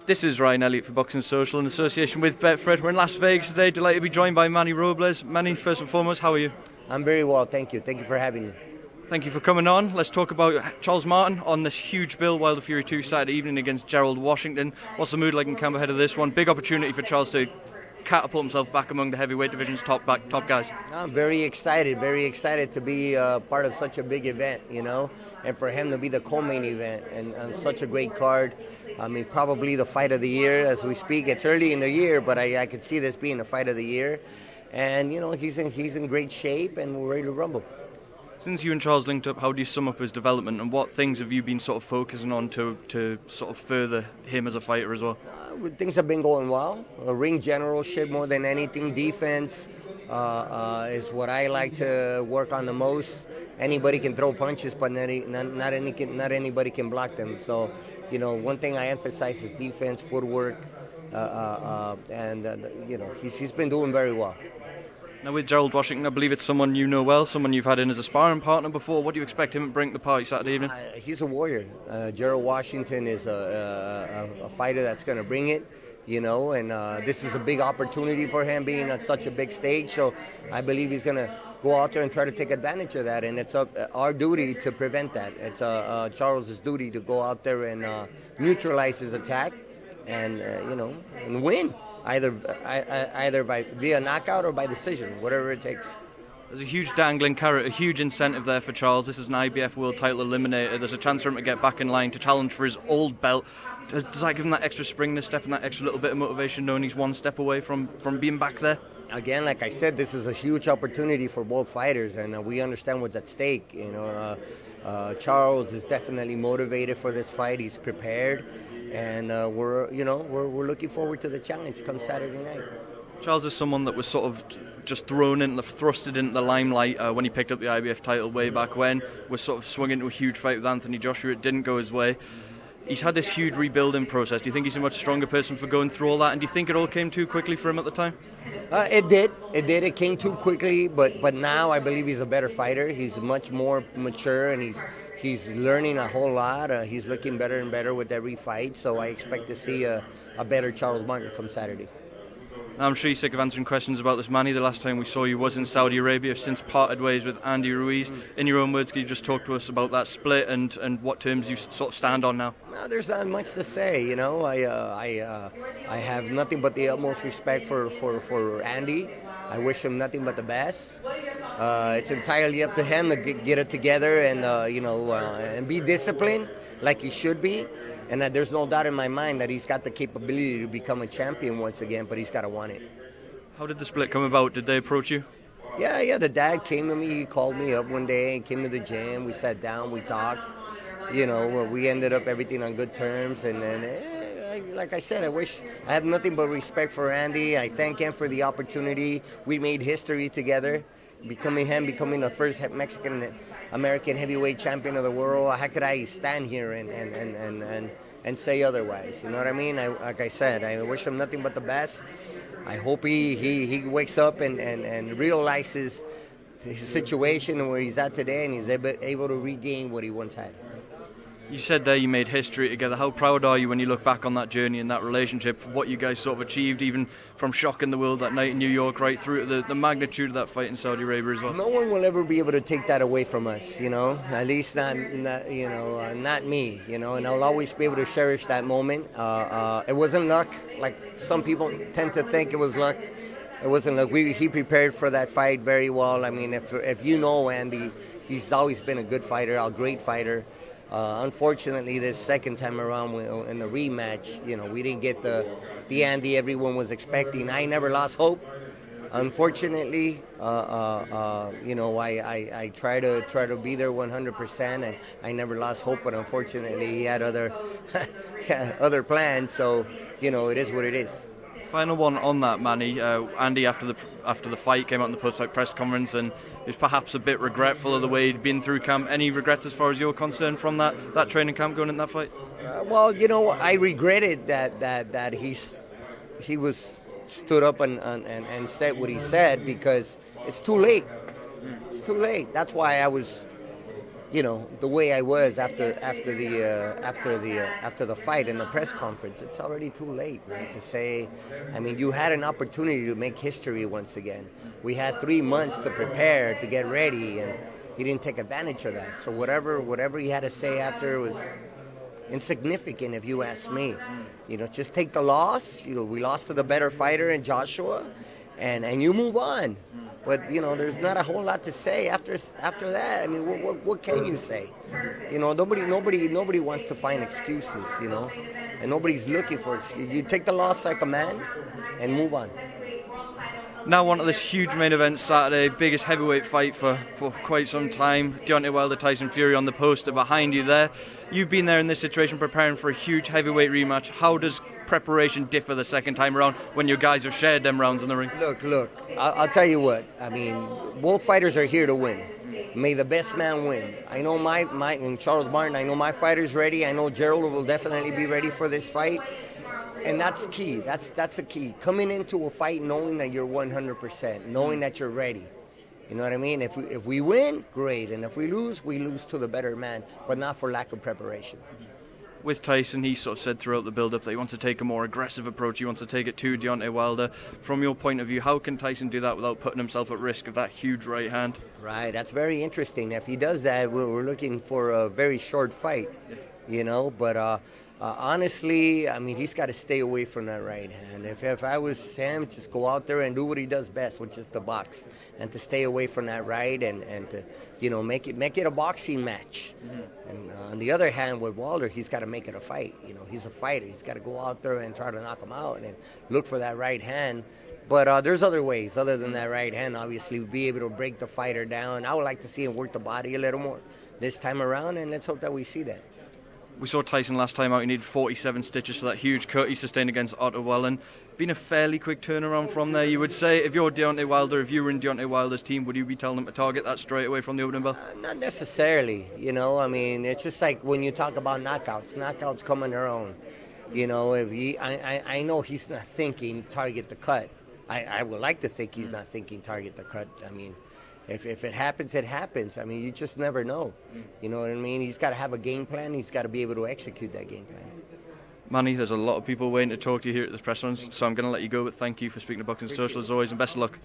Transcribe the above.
This is Ryan Elliott for Boxing Social in association with Betfred. We're in Las Vegas today, delighted to be joined by Manny Robles. Manny, first and foremost, how are you? I'm very well, thank you. Thank you for having me. Thank you for coming on. Let's talk about Charles Martin on this huge bill, Wilder Fury 2 Saturday evening against Gerald Washington. What's the mood like in camp ahead of this one? Big opportunity for Charles to catapult himself back among the heavyweight division's top guys. I'm very excited to be part of such a big event, and for him to be the co-main event and on such a great card. I mean, probably the fight of the year as we speak. It's early in the year, but I could see this being the fight of the year. And, he's in great shape and we're ready to rumble. Since you and Charles linked up, how do you sum up his development and what things have you been sort of focusing on to sort of further him as a fighter as well? Things have been going well. Ring generalship more than anything. Defense is what I like to work on the most. Anybody can throw punches, but not anybody can block them. So, one thing I emphasize is defense, footwork, and he's been doing very well. Now with Gerald Washington, I believe it's someone you know well, someone you've had in as a sparring partner before. What do you expect him to bring to the party Saturday evening? He's a warrior. Gerald Washington is a fighter that's going to bring it, and this is a big opportunity for him being on such a big stage. So I believe he's going to go out there and try to take advantage of that, and it's our duty to prevent that. It's Charles's duty to go out there and neutralize his attack and, and win. Either via knockout or by decision, whatever it takes. There's a huge dangling carrot, a huge incentive there for Charles. This is an IBF World Title eliminator. There's a chance for him to get back in line to challenge for his old belt. Does that give him that extra spring this step and that extra little bit of motivation, knowing he's one step away from being back there? Again, like I said, this is a huge opportunity for both fighters, and we understand what's at stake. Charles is definitely motivated for this fight. He's prepared. And we're looking forward to the challenge come Saturday night. Charles is someone that was sort of just thrusted into the limelight when he picked up the IBF title way back when. Was sort of swung into a huge fight with Anthony Joshua. It didn't go his way. He's had this huge rebuilding process. Do you think he's a much stronger person for going through all that? And do you think it all came too quickly for him at the time? It did. It came too quickly, but now I believe he's a better fighter. He's much more mature, and he's learning a whole lot. He's looking better and better with every fight, so I expect to see a better Charles Martin come Saturday. I'm sure you're sick of answering questions about this, Manny. The last time we saw you was in Saudi Arabia. You've since parted ways with Andy Ruiz. In your own words, can you just talk to us about that split and what terms you sort of stand on now? No, there's not much to say. I have nothing but the utmost respect for Andy. I wish him nothing but the best. It's entirely up to him to get it together and and be disciplined like he should be. And there's no doubt in my mind that he's got the capability to become a champion once again, but he's got to want it. How did the split come about? Did they approach you? Yeah. The dad came to me. He called me up one day and came to the gym. We sat down. We talked. We ended up everything on good terms. And then, like I said, I have nothing but respect for Andy. I thank him for the opportunity. We made history together. Becoming the first Mexican-American heavyweight champion of the world. How could I stand here and say otherwise? You know what I mean? Like I said, I wish him nothing but the best. I hope he wakes up and realizes his situation and where he's at today, and he's able to regain what he once had. You said there you made history together. How proud are you when you look back on that journey and that relationship, what you guys sort of achieved, even from shocking the world that night in New York right through to the magnitude of that fight in Saudi Arabia as well? No one will ever be able to take that away from us, at least not me, and I'll always be able to cherish that moment. It wasn't luck, like some people tend to think it was luck. It wasn't luck. He prepared for that fight very well. I mean, if you know Andy, he's always been a good fighter, a great fighter. Unfortunately, this second time around in the rematch, we didn't get the Andy everyone was expecting. I never lost hope. Unfortunately, I try to be there 100%, and I never lost hope. But unfortunately, he had other plans. So, it is what it is. Final one on that, Manny. Andy, after the fight, came out in the post-fight press conference and is perhaps a bit regretful of the way he'd been through camp. Any regrets as far as you're concerned from that training camp going in that fight? I regretted that he was stood up and said what he said because it's too late. It's too late. That's why I was, the way I was after the fight in the press conference. It's already too late, man, to say. I mean, you had an opportunity to make history once again. We had 3 months to prepare, to get ready, and he didn't take advantage of that. So whatever he had to say after was insignificant, if you ask me. Just take the loss. We lost to the better fighter in Joshua, and you move on. But there's not a whole lot to say after that. I mean, what can you say? Nobody wants to find excuses. And nobody's looking for excuses. You take the loss like a man, and move on. Now on to this huge main event Saturday, biggest heavyweight fight for quite some time. Deontay Wilder, Tyson Fury on the poster behind you there. You've been there in this situation preparing for a huge heavyweight rematch. How does preparation differ the second time around when your guys have shared them rounds in the ring? Look, I'll tell you what. I mean, both fighters are here to win. May the best man win. I know my and Charles Martin, I know my fighter's ready. I know Gerald will definitely be ready for this fight. And that's key. That's the key. Coming into a fight knowing that you're 100%, knowing that you're ready. You know what I mean? If we win, great. And if we lose to the better man, but not for lack of preparation. With Tyson, he sort of said throughout the build-up that he wants to take a more aggressive approach. He wants to take it to Deontay Wilder. From your point of view, how can Tyson do that without putting himself at risk of that huge right hand? Right, that's very interesting. If he does that, we're looking for a very short fight, But honestly, I mean, he's got to stay away from that right hand. If I was Sam, just go out there and do what he does best, which is the box, and to stay away from that right and to make it a boxing match. Mm-hmm. And on the other hand, with Wilder, he's got to make it a fight. He's a fighter. He's got to go out there and try to knock him out and look for that right hand. But there's other ways other than that right hand. Obviously, be able to break the fighter down. I would like to see him work the body a little more this time around, and let's hope that we see that. We saw Tyson last time out. He needed 47 stitches for that huge cut he sustained against Otto Wallin. Been a fairly quick turnaround from there, you would say. If you're Deontay Wilder, if you were in Deontay Wilder's team, would you be telling him to target that straight away from the opening bell? Not necessarily. I mean, it's just like when you talk about knockouts. Knockouts come on their own. I know he's not thinking target the cut. I would like to think he's not thinking target the cut. I mean, if it happens, it happens. I mean, you just never know. You know what I mean? He's got to have a game plan. He's got to be able to execute that game plan. Manny, there's a lot of people waiting to talk to you here at this press conference, so I'm going to let you go, but thank you for speaking to Boxing Social as always, and best of luck.